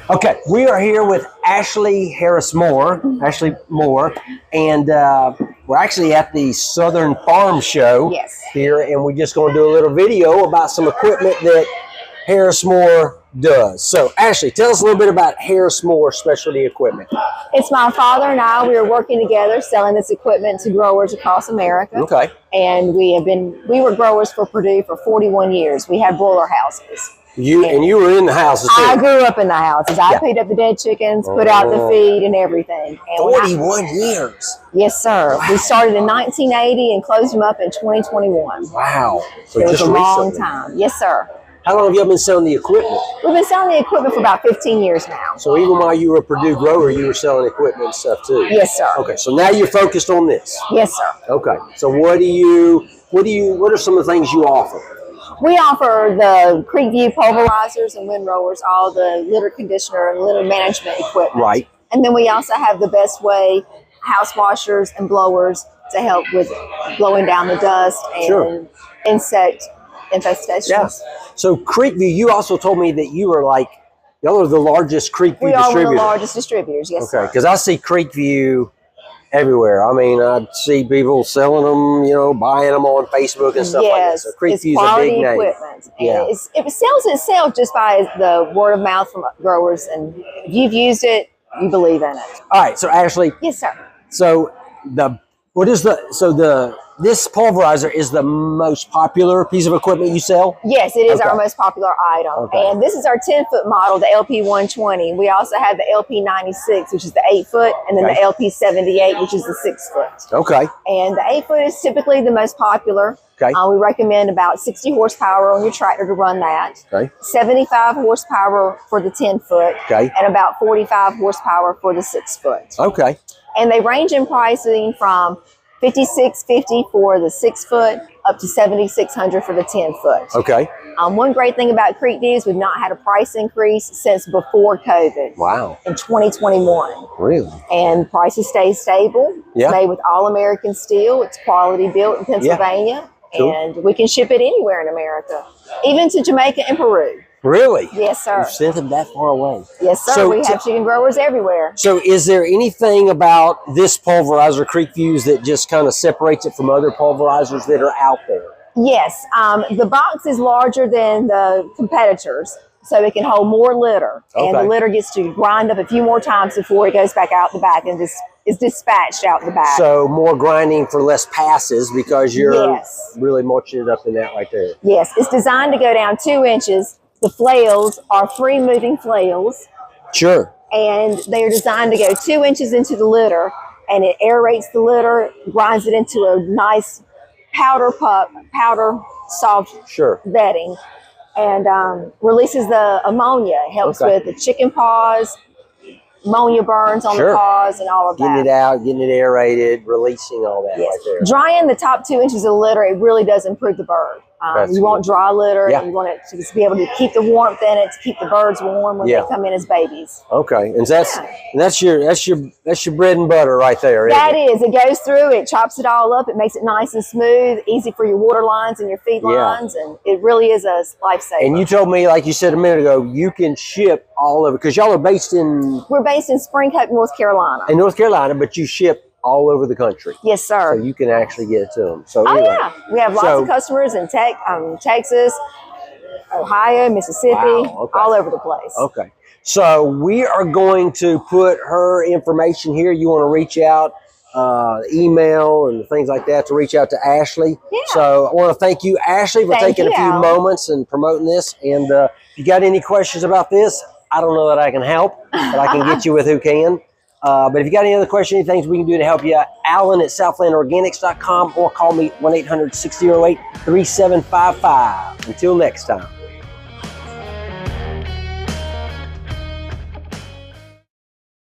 Okay, we are here with Ashley Moore, and we're actually at the Southern Farm Show here, and we're just going to do a little video about some equipment that Harris Moore does. So, Ashley, tell us a little bit about Harris Moore Specialty Equipment. It's my father and I. We are working together selling this equipment to growers across America. Okay. And we were growers for Purdue for 41 years. We had broiler houses. You were in the houses too. I grew up in the houses. I picked up the dead chickens, put out the feed and everything. And 41 years. Yes, sir. We started in 1980 and closed them up in 2021. Wow. So it was just a long recently. time. Yes, sir. How long have you been selling the equipment? We've been selling the equipment for about 15 years now. So even while you were a Purdue grower, you were selling equipment and stuff too? Yes, sir. Okay, so now you're focused on this? Yes, sir. Okay, so what are some of the things you offer? We offer the Creekview pulverizers and windrowers, all the litter conditioner and litter management equipment. Right. And then we also have the Best Way house washers and blowers to help with blowing down the dust and insect infestations. Yeah. So Creekview, you also told me that you were y'all are the largest Creekview distributor. We are one of the largest distributors, yes, sir. Okay, because I see Creekview everywhere. I mean, I see people selling them, buying them on Facebook and stuff like that. So Creekview's a big name. Equipment. And it sells itself just by the word of mouth from growers. And if you've used it, you believe in it. All right, so Ashley. Yes, sir. So this pulverizer is the most popular piece of equipment you sell? Yes, it is our most popular item. Okay. And this is our 10-foot model, the LP120. We also have the LP96, which is the 8-foot, and then the LP78, which is the 6-foot. Okay. And the 8-foot is typically the most popular. Okay. We recommend about 60 horsepower on your tractor to run that. Okay. 75 horsepower for the 10-foot. Okay. And about 45 horsepower for the 6-foot. Okay. And they range in pricing from $56.50 for the 6-foot up to $7,600 for the 10-foot. Okay. One great thing about Creekview is we've not had a price increase since before COVID. Wow. In 2021. Really? And prices stay stable. Yeah. It's made with all American steel. It's quality built in Pennsylvania. Yeah. Cool. And we can ship it anywhere in America, even to Jamaica and Peru. Really? Yes, sir. You've sent them that far away? Yes, sir. So we have chicken growers everywhere. So is there anything about this pulverizer, Creekview's, that just kind of separates it from other pulverizers that are out there? Yes. The box is larger than the competitors, so it can hold more litter. Okay. And the litter gets to grind up a few more times before it goes back out the back and is dispatched out the back. So more grinding for less passes because you're really mulching it up in that right there. Yes. It's designed to go down 2 inches. The flails are free-moving flails. Sure. And they are designed to go 2 inches into the litter, and it aerates the litter, grinds it into a nice powder soft bedding, and releases the ammonia. It helps with the chicken paws, ammonia burns on the paws, and all of that. Getting it out, getting it aerated, releasing all that right there. Drying the top 2 inches of litter, it really does improve the bird. You want dry litter, and you want it to just be able to keep the warmth in it, to keep the birds warm when they come in as babies. Okay, and that's your bread and butter right there. That is. It goes through, it chops it all up, it makes it nice and smooth, easy for your water lines and your feed lines, and it really is a lifesaver. And you told me, like you said a minute ago, you can ship all over, because y'all are based in... We're based in Spring Hope, North Carolina. In North Carolina, but you ship all over the country. Yes, sir. So you can actually get it to them. So anyway, we have lots of customers in Texas, Ohio, Mississippi, all over the place. Okay. So we are going to put her information here. You want to reach out, email and things like that, to reach out to Ashley. Yeah. So I want to thank you, Ashley, for taking a few moments and promoting this. And if you got any questions about this, I don't know that I can help, but I can get you with who can. But if you got any other questions, any things we can do to help you, Alan at southlandorganics.com, or call me 1-800-608-3755. Until next time.